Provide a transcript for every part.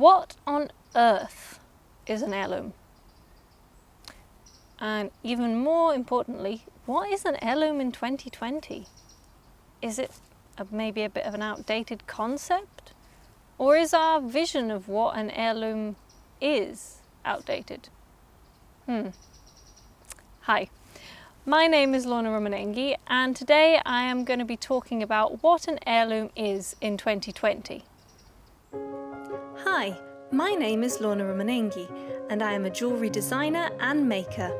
What on earth is an heirloom? And even more importantly, what is an heirloom in 2020? Is it maybe a bit of an outdated concept? Or is our vision of what an heirloom is outdated? Hi, my name is Lorna Romanenghi, and today I am going to be talking about what an heirloom is in 2020. Hi, my name is Lorna Romanenghi, and I am a jewellery designer and maker.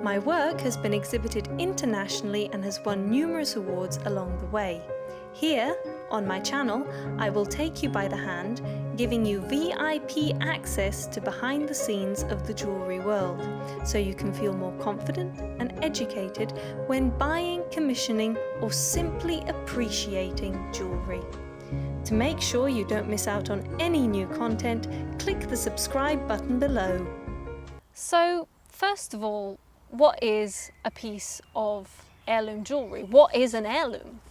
My work has been exhibited internationally and has won numerous awards along the way. Here, on my channel, I will take you by the hand, giving you VIP access to behind the scenes of the jewellery world, so you can feel more confident and educated when buying, commissioning, or simply appreciating jewellery. To make sure you don't miss out on any new content, click the subscribe button below. So, first of all, what is a piece of heirloom jewellery? What is an heirloom?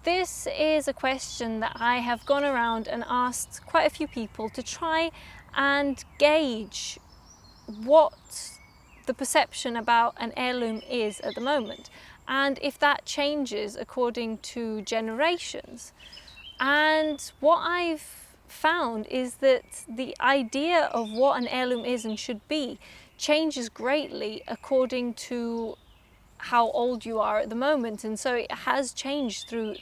This is a question that I have gone around and asked quite a few people to try and gauge what the perception about an heirloom is at the moment, and if that changes according to generations. And what I've found is that the idea of what an heirloom is and should be changes greatly according to how old you are at the moment, and so it has changed through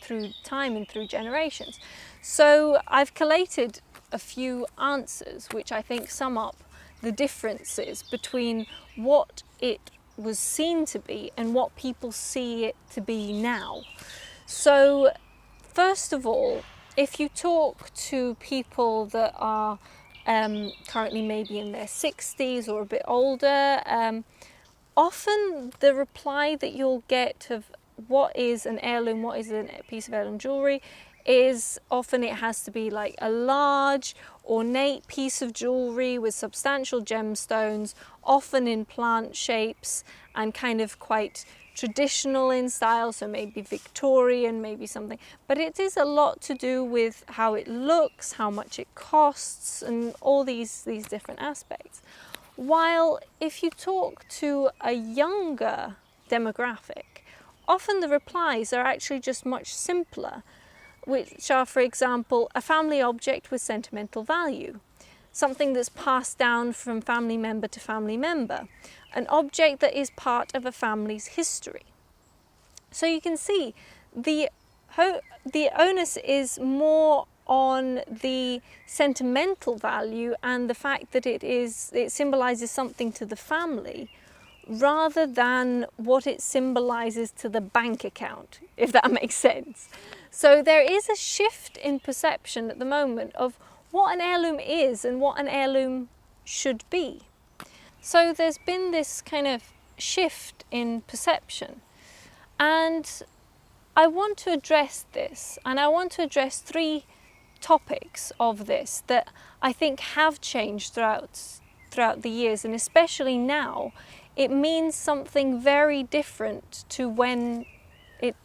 time and through generations. So I've collated a few answers which I think sum up the differences between what it was seen to be and what people see it to be now. So first of all, if you talk to people that are currently maybe in their 60s or a bit older, often the reply that you'll get of what is an heirloom, what is a piece of heirloom jewellery, is often it has to be like a large, ornate piece of jewellery with substantial gemstones, often in plant shapes and kind of quite traditional in style, so maybe Victorian, maybe something. But it is a lot to do with how it looks, how much it costs, and all these different aspects. While if you talk to a younger demographic, often the replies are actually just much simpler, which are, for example, a family object with sentimental value, something that's passed down from family member to family member, an object that is part of a family's history. So you can see the onus is more on the sentimental value and the fact that it symbolizes something to the family rather than what it symbolizes to the bank account, if that makes sense. So there is a shift in perception at the moment of what an heirloom is and what an heirloom should be. So there's been this kind of shift in perception, and I want to address this, and I want to address three topics of this that I think have changed throughout the years, and especially now it means something very different to when it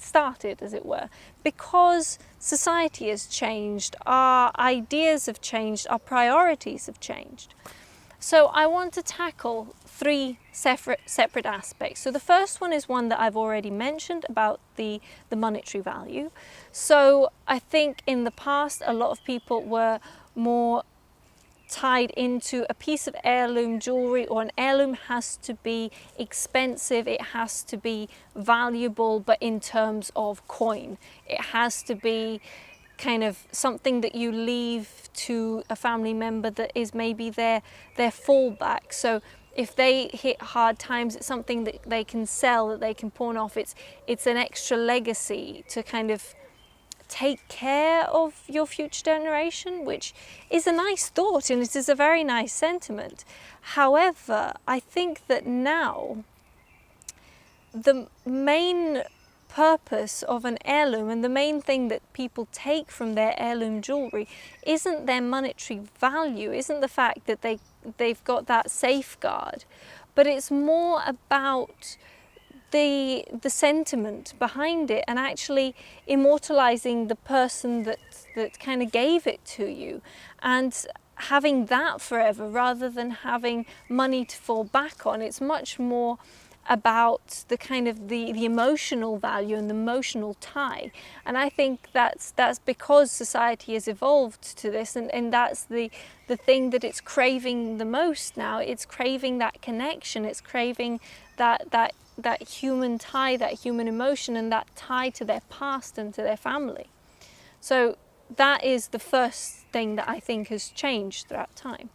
started, as it were, because society has changed, our ideas have changed, our priorities have changed. So I want to tackle three separate aspects. So the first one is one that I've already mentioned about the monetary value. So I think in the past a lot of people were more tied into a piece of heirloom jewellery, or an heirloom has to be expensive, it has to be valuable, but in terms of coin. It has to be kind of something that you leave to a family member that is maybe their fallback. So if they hit hard times, it's something that they can sell, that they can pawn off. It's an extra legacy to kind of take care of your future generation, which is a nice thought and it is a very nice sentiment. However, I think that now the main purpose of an heirloom and the main thing that people take from their heirloom jewellery isn't their monetary value, isn't the fact that they've got that safeguard, but it's more about the sentiment behind it and actually immortalizing the person that kind of gave it to you. And having that forever rather than having money to fall back on. It's much more about the kind of the emotional value and the emotional tie. And I think that's because society has evolved to this, and that's the thing that it's craving the most now. It's craving that connection, it's craving that human tie, that human emotion, and that tie to their past and to their family. So that is the first thing that I think has changed throughout time.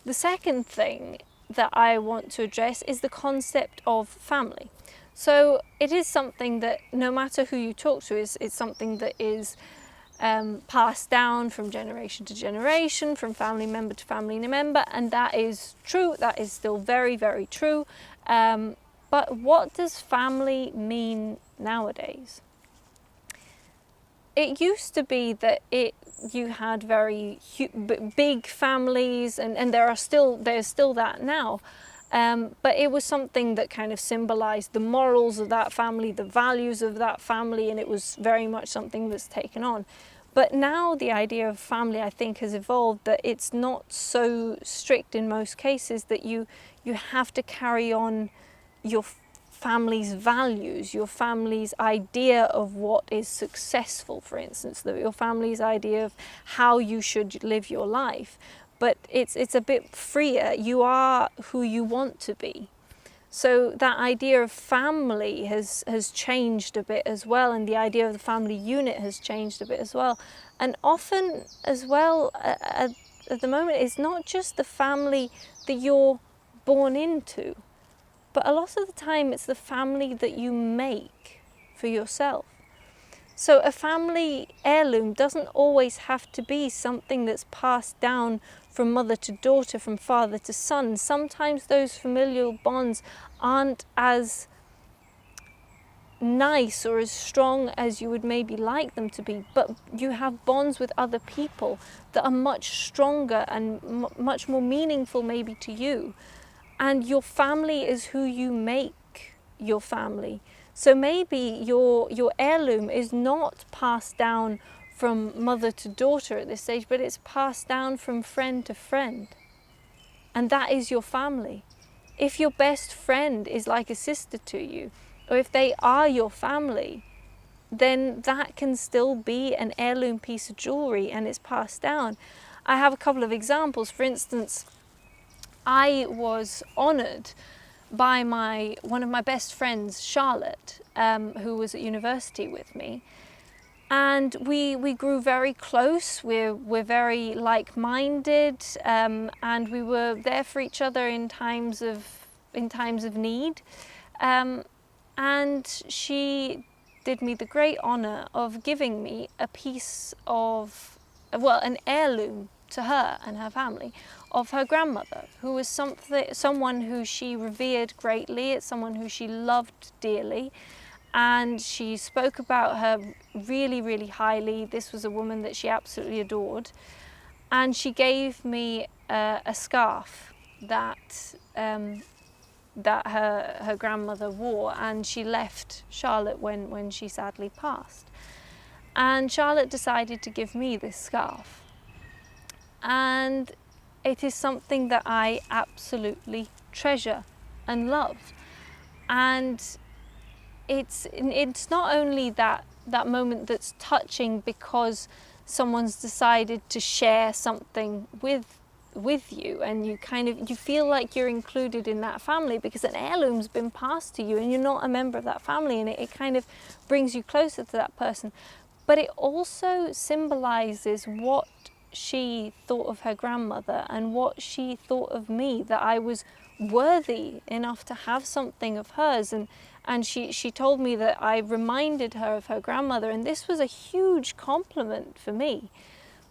The second thing that I want to address is the concept of family. So it is something that no matter who you talk to, it's something that is passed down from generation to generation, from family member to family member, and that is true. That is still very, very true. But what does family mean nowadays? It used to be that you had very big families, and there's still that now. But it was something that kind of symbolized the morals of that family, the values of that family, and it was very much something that's taken on. But now the idea of family, I think, has evolved, that it's not so strict in most cases, that you have to carry on your family's values, your family's idea of what is successful, for instance, your family's idea of how you should live your life. But it's a bit freer. You are who you want to be. So that idea of family has changed a bit as well, and the idea of the family unit has changed a bit as well. And often as well, at the moment, it's not just the family that you're born into, but a lot of the time it's the family that you make for yourself. So a family heirloom doesn't always have to be something that's passed down from mother to daughter, from father to son. Sometimes those familial bonds aren't as nice or as strong as you would maybe like them to be, but you have bonds with other people that are much stronger and much more meaningful maybe to you. And your family is who you make your family. So maybe your heirloom is not passed down from mother to daughter at this stage, but it's passed down from friend to friend. And that is your family. If your best friend is like a sister to you, or if they are your family, then that can still be an heirloom piece of jewellery, and it's passed down. I have a couple of examples. For instance, I was honoured by one of my best friends, Charlotte, who was at university with me, and we grew very close. We're very like-minded, and we were there for each other in times of need. And she did me the great honour of giving me a piece of, well, an heirloom to her and her family of her grandmother, who was someone who she revered greatly. It's someone who she loved dearly, and she spoke about her really, really highly. This was a woman that she absolutely adored, and she gave me a scarf that her grandmother wore, and she left Charlotte when she sadly passed. And Charlotte decided to give me this scarf. And it is something that I absolutely treasure and love. And it's not only that moment that's touching because someone's decided to share something with you, and you feel like you're included in that family because an heirloom's been passed to you and you're not a member of that family, and it kind of brings you closer to that person. But it also symbolizes what she thought of her grandmother and what she thought of me, that I was worthy enough to have something of hers, and she told me that I reminded her of her grandmother, and this was a huge compliment for me.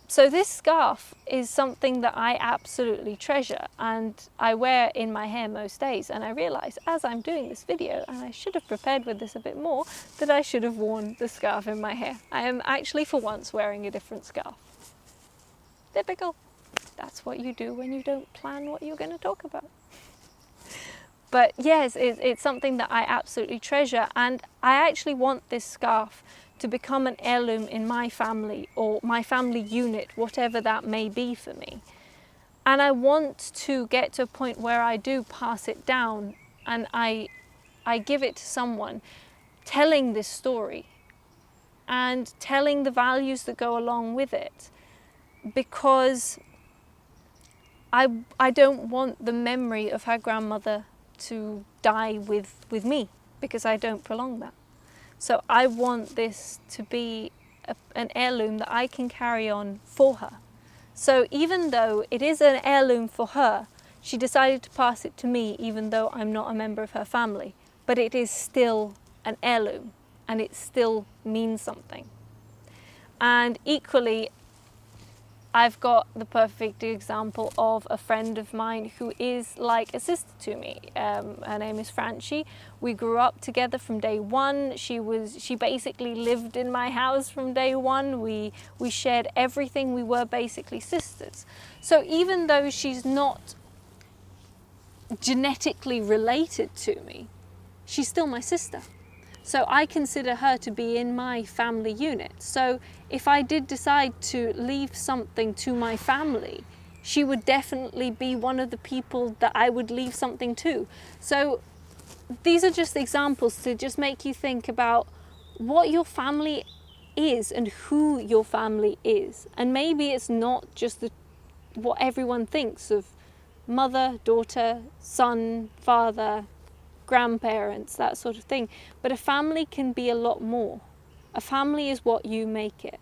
So this scarf is something that I absolutely treasure, and I wear in my hair most days, and I realise as I'm doing this video, and I should have prepared with this a bit more, that I should have worn the scarf in my hair. I am actually for once wearing a different scarf. Typical. That's what you do when you don't plan what you're going to talk about. But yes, it's something that I absolutely treasure, and I actually want this scarf to become an heirloom in my family, or my family unit, whatever that may be for me. And I want to get to a point where I do pass it down and I give it to someone, telling this story and telling the values that go along with it, because I don't want the memory of her grandmother to die with me, because I don't prolong that. So I want this to be an heirloom that I can carry on for her. So even though it is an heirloom for her, she decided to pass it to me even though I'm not a member of her family. But it is still an heirloom and it still means something. And equally, I've got the perfect example of a friend of mine who is like a sister to me. Her name is Francie. We grew up together from day one. She basically lived in my house from day one. We shared everything. We were basically sisters. So even though she's not genetically related to me, she's still my sister. So I consider her to be in my family unit. So if I did decide to leave something to my family, she would definitely be one of the people that I would leave something to. So these are just examples to just make you think about what your family is and who your family is. And maybe it's not just what everyone thinks of mother, daughter, son, father, grandparents, that sort of thing. But a family can be a lot more. A family is what you make it.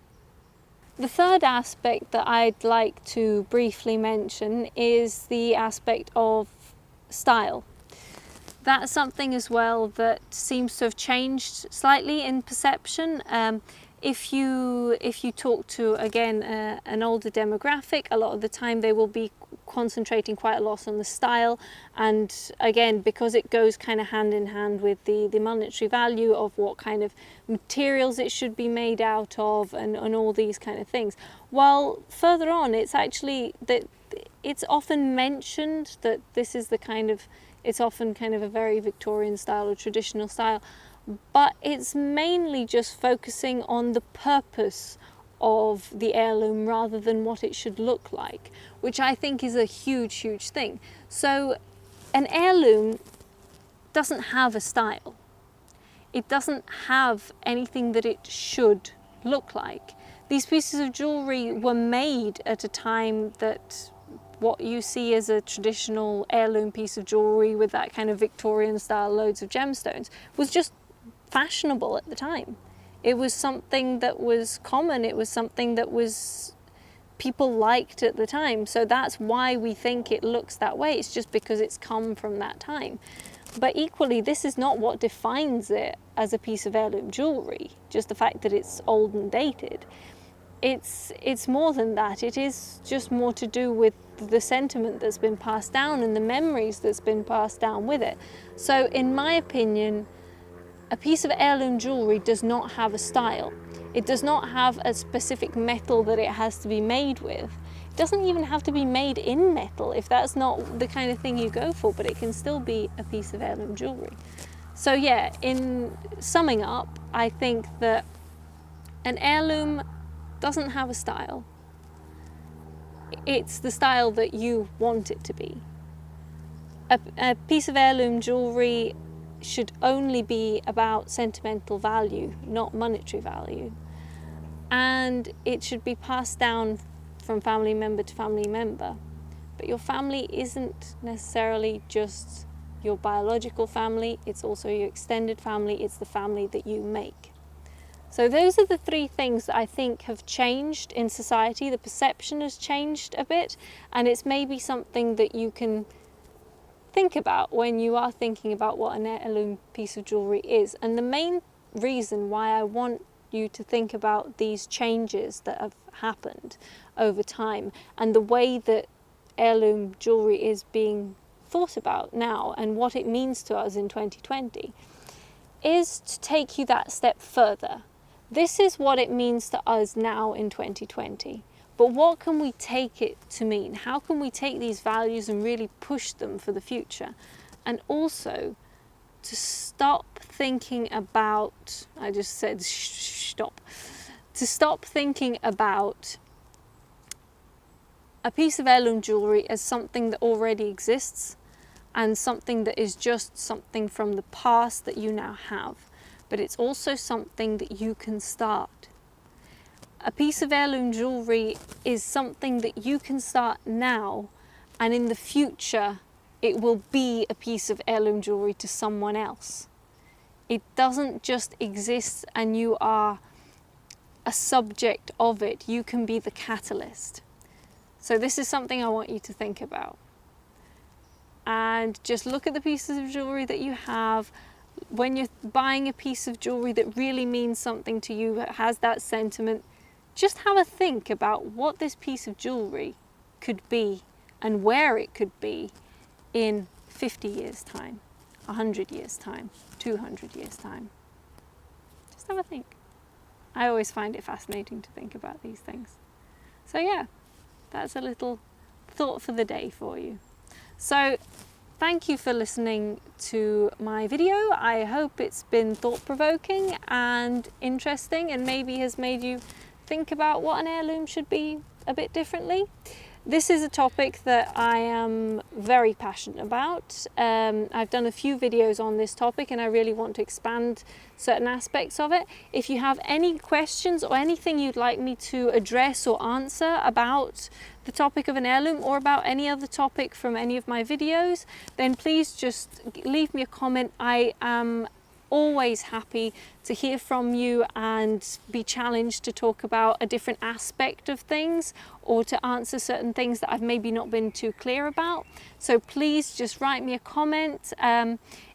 The third aspect that I'd like to briefly mention is the aspect of style. That's something as well that seems to have changed slightly in perception. If you talk to, again, an older demographic, a lot of the time they will be concentrating quite a lot on the style, and again, because it goes kind of hand in hand with the monetary value of what kind of materials it should be made out of and all these kind of things. While further on, it's actually that it's often mentioned that this is it's often kind of a very Victorian style or traditional style, but it's mainly just focusing on the purpose of the heirloom rather than what it should look like, which I think is a huge thing. So an heirloom doesn't have a style. It doesn't have anything that it should look like. These pieces of jewellery were made at a time that what you see as a traditional heirloom piece of jewellery with that kind of Victorian style loads of gemstones was just fashionable at the time. It was something that was common. It was something that people liked at the time. So that's why we think it looks that way. It's just because it's come from that time. But equally, this is not what defines it as a piece of heirloom jewellery, just the fact that it's old and dated. It's more than that. It is just more to do with the sentiment that's been passed down and the memories that's been passed down with it. So in my opinion, a piece of heirloom jewellery does not have a style. It does not have a specific metal that it has to be made with. It doesn't even have to be made in metal if that's not the kind of thing you go for, but it can still be a piece of heirloom jewellery. So yeah, in summing up, I think that an heirloom doesn't have a style. It's the style that you want it to be. A piece of heirloom jewellery should only be about sentimental value, not monetary value. And it should be passed down from family member to family member. But your family isn't necessarily just your biological family, it's also your extended family, it's the family that you make. So those are the three things that I think have changed in society. The perception has changed a bit, and it's maybe something that you can think about when you are thinking about what an heirloom piece of jewellery is. And the main reason why I want you to think about these changes that have happened over time and the way that heirloom jewellery is being thought about now and what it means to us in 2020 is to take you that step further. This is what it means to us now in 2020. But what can we take it to mean? How can we take these values and really push them for the future? And also to stop thinking about, I just said stop. To stop thinking about a piece of heirloom jewellery as something that already exists and something that is just something from the past that you now have. But it's also something that you can start. A piece of heirloom jewellery is something that you can start now, and in the future it will be a piece of heirloom jewellery to someone else. It doesn't just exist and you are a subject of it. You can be the catalyst. So this is something I want you to think about. And just look at the pieces of jewellery that you have. When you're buying a piece of jewellery that really means something to you, that has that sentiment, just have a think about what this piece of jewellery could be and where it could be in 50 years' time, 100 years' time, 200 years' time. Just have a think. I always find it fascinating to think about these things. So yeah, that's a little thought for the day for you. So thank you for listening to my video. I hope it's been thought-provoking and interesting and maybe has made you think about what an heirloom should be a bit differently. This is a topic that I am very passionate about. I've done a few videos on this topic and I really want to expand certain aspects of it. If you have any questions or anything you'd like me to address or answer about the topic of an heirloom or about any other topic from any of my videos, then please just leave me a comment. I am always happy to hear from you and be challenged to talk about a different aspect of things or to answer certain things that I've maybe not been too clear about. So please just write me a comment.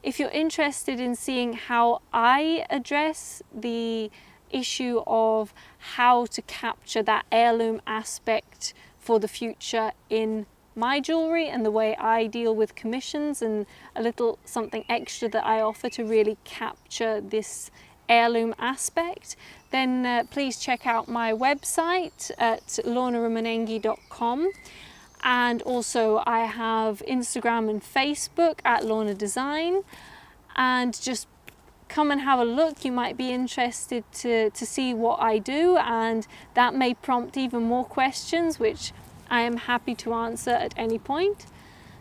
If you're interested in seeing how I address the issue of how to capture that heirloom aspect for the future in my jewellery and the way I deal with commissions and a little something extra that I offer to really capture this heirloom aspect, then please check out my website at lornaromanenghi.com, and also I have Instagram and Facebook at Lorna Design, and just come and have a look. You might be interested to see what I do, and that may prompt even more questions which I am happy to answer at any point.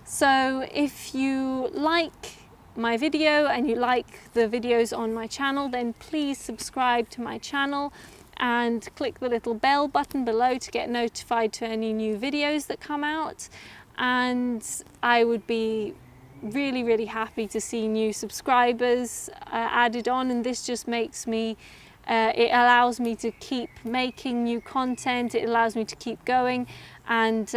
So if you like my video and you like the videos on my channel, then please subscribe to my channel and click the little bell button below to get notified to any new videos that come out. And I would be really, really happy to see new subscribers added on, and this just makes me it allows me to keep making new content. It allows me to keep going and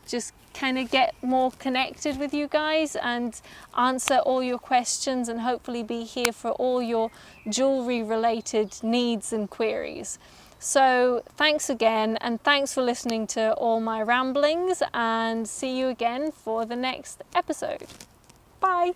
just kind of get more connected with you guys and answer all your questions and hopefully be here for all your jewelry related needs and queries. So thanks again, and thanks for listening to all my ramblings, and see you again for the next episode. Bye.